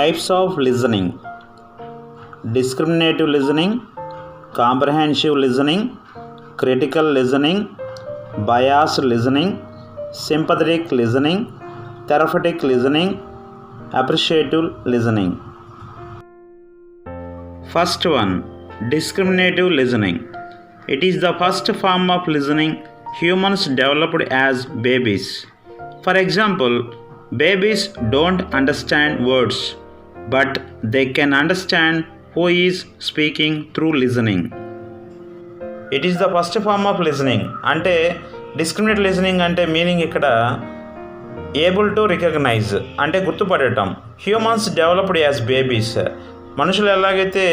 Types of listening: discriminative listening, comprehensive listening, critical listening, biased listening, sympathetic listening, therapeutic listening, appreciative listening. First one, discriminative listening. It is the first form of listening humans developed as babies. For example, babies don't understand words, but they can understand who is speaking through listening. It is the first form of listening. అంటే discriminate listening అంటే meaning ఇక్కడ able to recognise అంటే గుర్తుపడటం. Humans developed as babies. మనుషులు ఎలాగైతే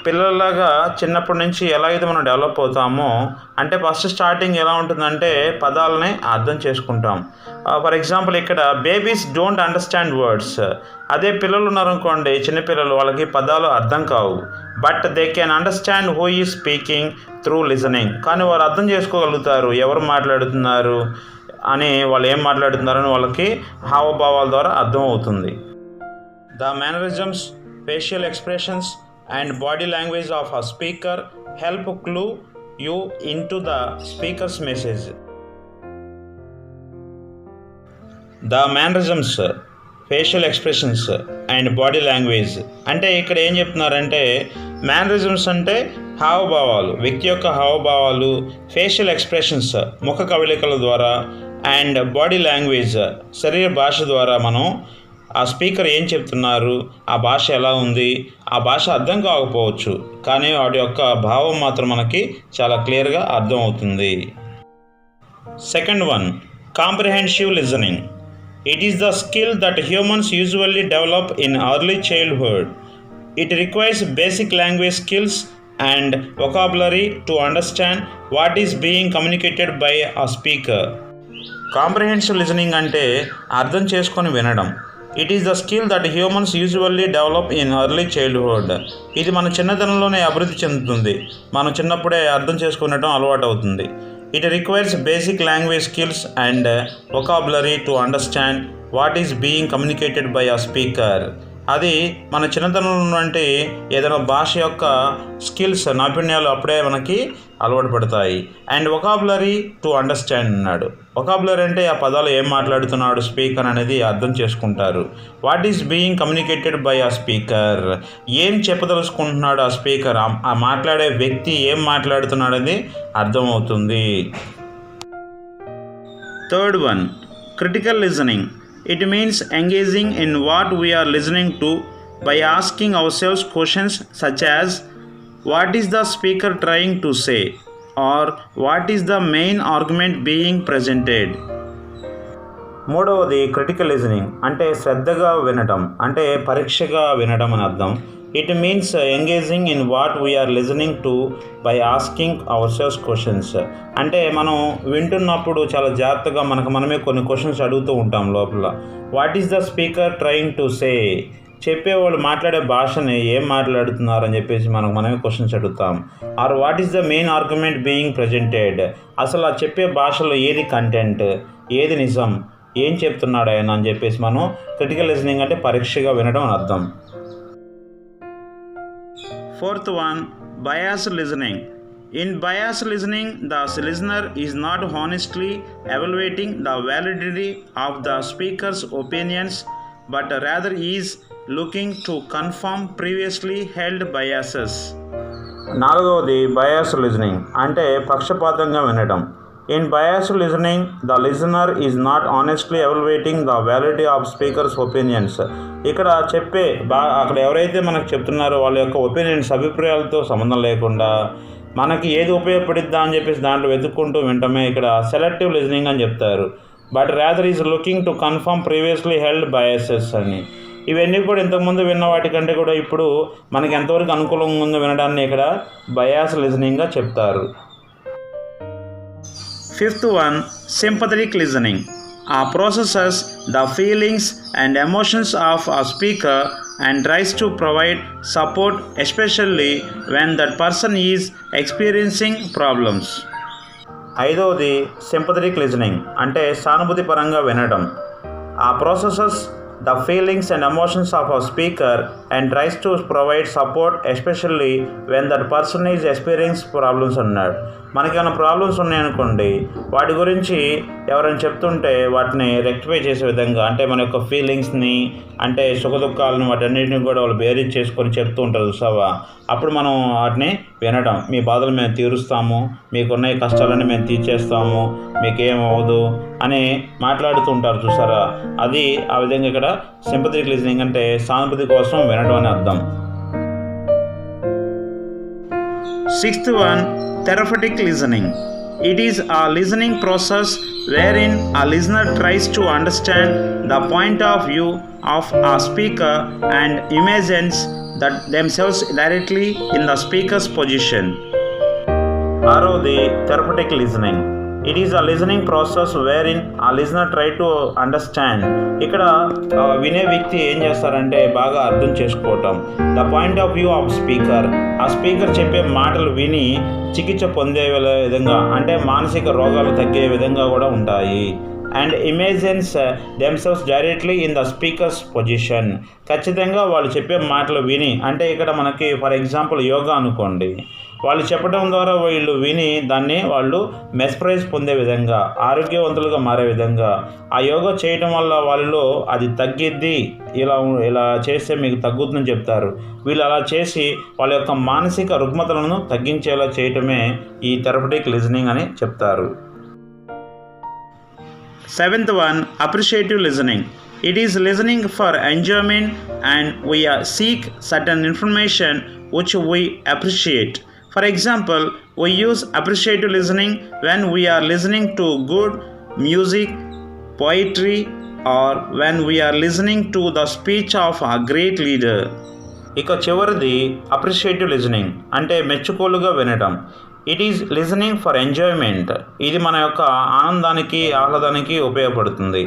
పిల్లల్లాగా చిన్నప్పటి నుంచి ఎలాగైతే మనం డెవలప్ అవుతామో అంటే ఫస్ట్ స్టార్టింగ్ ఎలా ఉంటుందంటే పదాలని అర్థం చేసుకుంటాం. ఫర్ ఎగ్జాంపుల్ ఇక్కడ బేబీస్ డోంట్ అండర్స్టాండ్ వర్డ్స్. అదే పిల్లలు ఉన్నారనుకోండి, చిన్నపిల్లలు, వాళ్ళకి పదాలు అర్థం కావు. But they can understand who is speaking through listening. కానీ వారు అర్థం చేసుకోగలుగుతారు ఎవరు మాట్లాడుతున్నారు అని, వాళ్ళు ఏం మాట్లాడుతున్నారని వాళ్ళకి హావభావాల ద్వారా అర్థం అవుతుంది. The mannerisms, facial expressions and body language of a speaker help clue you into the speaker's message. The mannerisms, facial expressions and body language అంటే ఇక్కడ ఏం చెప్తున్నారంటే మేనరిజమ్స్ అంటే హావభావాలు, వ్యక్తి యొక్క హావభావాలు, ఫేషియల్ ఎక్స్ప్రెషన్స్ ముఖ కవళికల ద్వారా, అండ్ బాడీ లాంగ్వేజ్ శరీర భాష ద్వారా మనం ఆ స్పీకర్ ఏం చెప్తున్నారు, ఆ భాష ఎలా ఉంది, ఆ భాష అర్థం కాకపోవచ్చు కానీ వాటి యొక్క భావం మాత్రం మనకి చాలా క్లియర్గా అర్థం అవుతుంది. Second one, comprehensive listening. It is the skill that humans usually develop in early childhood. It requires basic language skills and vocabulary to understand what is being communicated by a speaker. Comprehensive listening అంటే అర్థం చేసుకొని వినడం. It is the skill that humans usually develop in early childhood. ఇది మన చిన్నతనంలోనే అభివృద్ధి చెందుతుంది. మనం చిన్నప్పుడే అర్థం చేసుకునడం అలవాటు అవుతుంది. It requires basic language skills and vocabulary to understand what is being communicated by a speaker. అది మన చిన్నతనంలో అంటే ఏదైనా భాష యొక్క స్కిల్స్, నైపుణ్యాలు అప్పుడే మనకి అలవాటు పడతాయి. అండ్ వొకాబులరీ టు అండర్స్టాండ్ అన్నాడు. వొకాబులరీ అంటే ఆ పదాలు ఏం మాట్లాడుతున్నాడు స్పీకర్ అనేది అర్థం చేసుకుంటారు. What is being communicated by ఆ స్పీకర్, ఏం చెప్పదలుచుకుంటున్నాడు ఆ స్పీకర్, ఆ మాట్లాడే వ్యక్తి ఏం మాట్లాడుతున్నాడు అనేది అర్థమవుతుంది. Third one, critical listening. It means engaging in what we are listening to by asking ourselves questions such as what is the speaker trying to say or what is the main argument being presented. మూడవది critical listening అంటే శ్రద్ధగా వినడం, అంటే పరీక్షగా వినడం అని అర్థం. It means engaging in what we're listening to by asking ourselves questions. అంటే మనం వింటున్నప్పుడు చాలా జాగ్రత్తగా మనమే కొన్ని క్వశ్చన్స్ అడుగుతూ ఉంటాం లోపల. What is the speaker trying to say, చెప్పేవాళ్ళు మాట్లాడే భాషని ఏం మాట్లాడుతున్నారని చెప్పేసి మనమే క్వశ్చన్స్ అడుగుతాం. Or what is the main argument being presented, అసలు ఆ చెప్పే భాషలో ఏది కంటెంట్, ఏది నిజం, ఏం చెప్తున్నాడు ఆయన అని చెప్పేసి మనం క్రిటికల్ లిజనింగ్ అంటే పరీక్షగా వినడం అని అర్థం. Fourth one, biased listening. In biased listening, the listener is not honestly evaluating the validity of the speaker's opinions, but rather is looking to confirm previously held biases. నాలుగవది biased listening అంటే పక్షపాతంగా వినడం. In biased listening, the listener is not honestly evaluating the validity of speaker's opinions. ఇక్కడ అక్కడ ఎవరైతే మనకు చెప్తున్నారో వాళ్ళ యొక్క ఒపీనియన్స్, అభిప్రాయాలతో సంబంధం లేకుండా మనకి ఏది ఉపయోగపడిద్దా అని చెప్పేసి దాంట్లో వెతుక్కుంటూ వింటమే ఇక్కడ సెలెక్టివ్ లిజనింగ్ అని చెప్తారు. But rather is looking to confirm previously held biases అని. ఇవన్నీ కూడా ఇంతకుముందు విన్న వాటికంటే కూడా ఇప్పుడు మనకి ఎంతవరకు అనుకూలంగా ఉందో వినడాన్ని ఇక్కడ బయాస్ లిజనింగ్గా చెప్తారు. Fifth one, sympathetic listening. Processes the feelings and emotions of a speaker and tries to provide support, especially when that person is experiencing problems. ఐదవది సింపథెటిక్ లిజనింగ్ అంటే సానుభూతి పరంగా వినడం. ఆ processes the feelings and emotions of a speaker and tries to provide support, especially when that person is experiencing problems అన్నాడు. మనకేమైనా problems ఉన్నాయనుకోండి, వాటి గురించి ఎవరైనా చెప్తుంటే వాటిని రెక్టిఫై చేసే విధంగా, అంటే మన యొక్క ఫీలింగ్స్ని, అంటే సుఖదుఖాలను, వాటన్నిటిని కూడా వాళ్ళు బేరీజ్ చేసుకొని చెప్తూ ఉంటారు చూసావా. అప్పుడు మనం వాటిని వినడం, మీ బాధలు మేము తీరుస్తాము, మీకున్న కష్టాలన్నీ మేము తీర్చేస్తాము, మీకేమవ్వదు అని మాట్లాడుతూ ఉంటారు చూసారా. అది ఆ విధంగా ఇక్కడ సింపథెటిక్ లిజనింగ్ అంటే సానుభూతి కోసం వినడం అని అర్థం. 6th one, therapeutic listening. It is a listening process wherein a listener tries to understand the point of view of a speaker and imagines that themselves directly in the speaker's position. ఆరవది therapeutic listening. It is a listening process wherein a listener try to understand. ఇక్కడ వినే వ్యక్తి ఏం చేస్తారంటే బాగా అర్థం చేసుకోవటం, the point of view of speaker. ఆ స్పీకర్ చెప్పే మాటలు విని చికిత్స పొందే విధంగా, అంటే మానసిక రోగాలు తగ్గే విధంగా కూడా ఉంటాయి. And imagines themselves directly in the speaker's position. ఖచ్చితంగా వాళ్ళు చెప్పే మాటలు విని, అంటే ఇక్కడ మనకి ఫర్ ఎగ్జాంపుల్ యోగా అనుకోండి, వాళ్ళు చెప్పడం ద్వారా వీళ్ళు విని దాన్ని వాళ్ళు మెస్ప్రైజ్ పొందే విధంగా, ఆరోగ్యవంతులుగా మారే విధంగా, ఆ యోగా చేయడం వల్ల వాళ్ళలో అది తగ్గిద్ది, ఇలా చేస్తే మీకు తగ్గుతుందని చెప్తారు. వీళ్ళు అలా చేసి వాళ్ళ యొక్క మానసిక రుగ్మతలను తగ్గించేలా చేయటమే ఈ థెరపటిక్ లిజనింగ్ అని చెప్తారు. 7th one, appreciative listening. It is listening for enjoyment and we seek certain information which we appreciate. For example, we use appreciative listening when we are listening to good music, poetry, or when we are listening to the speech of a great leader. ఇక చివరిది appreciative listening, అంటే మెచ్చుకోలుగా వినడం. It is listening for enjoyment. ఇది మన యొక్క ఆనందానికి, ఆహ్లాదానికి ఉపయోగపడుతుంది.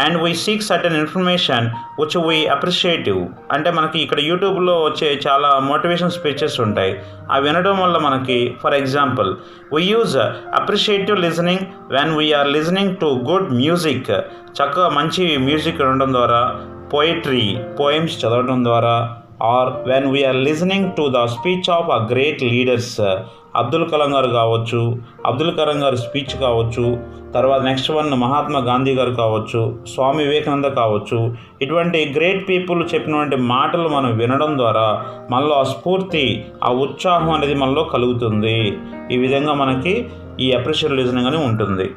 And we seek certain information which we appreciative, అంటే మనకి ఇక్కడ యూట్యూబ్లో వచ్చే చాలా మోటివేషన్ స్పీచెస్ ఉంటాయి. అవి వినడం వల్ల మనకి, for example, we use appreciative listening when we're listening to good music. చక్కగా మంచి మ్యూజిక్ వినడం ద్వారా, పోయిట్రీ, పోయమ్స్ చదవడం ద్వారా, or when we're listening to the speech of a great leaders. Abdul Kalam గారు కావచ్చు, అబ్దుల్ కలాం గారి స్పీచ్ కావచ్చు, తర్వాత నెక్స్ట్ వన్ మహాత్మా గాంధీ గారు కావచ్చు, స్వామి వివేకానంద కావచ్చు. ఇటువంటి గ్రేట్ పీపుల్ చెప్పినటువంటి మాటలు మనం వినడం ద్వారా మనలో ఆ స్ఫూర్తి, ఆ ఉత్సాహం అనేది మనలో కలుగుతుంది. ఈ విధంగా మనకి ఈ అప్రిషియేటివ్ లిజనింగ్ అని ఉంటుంది.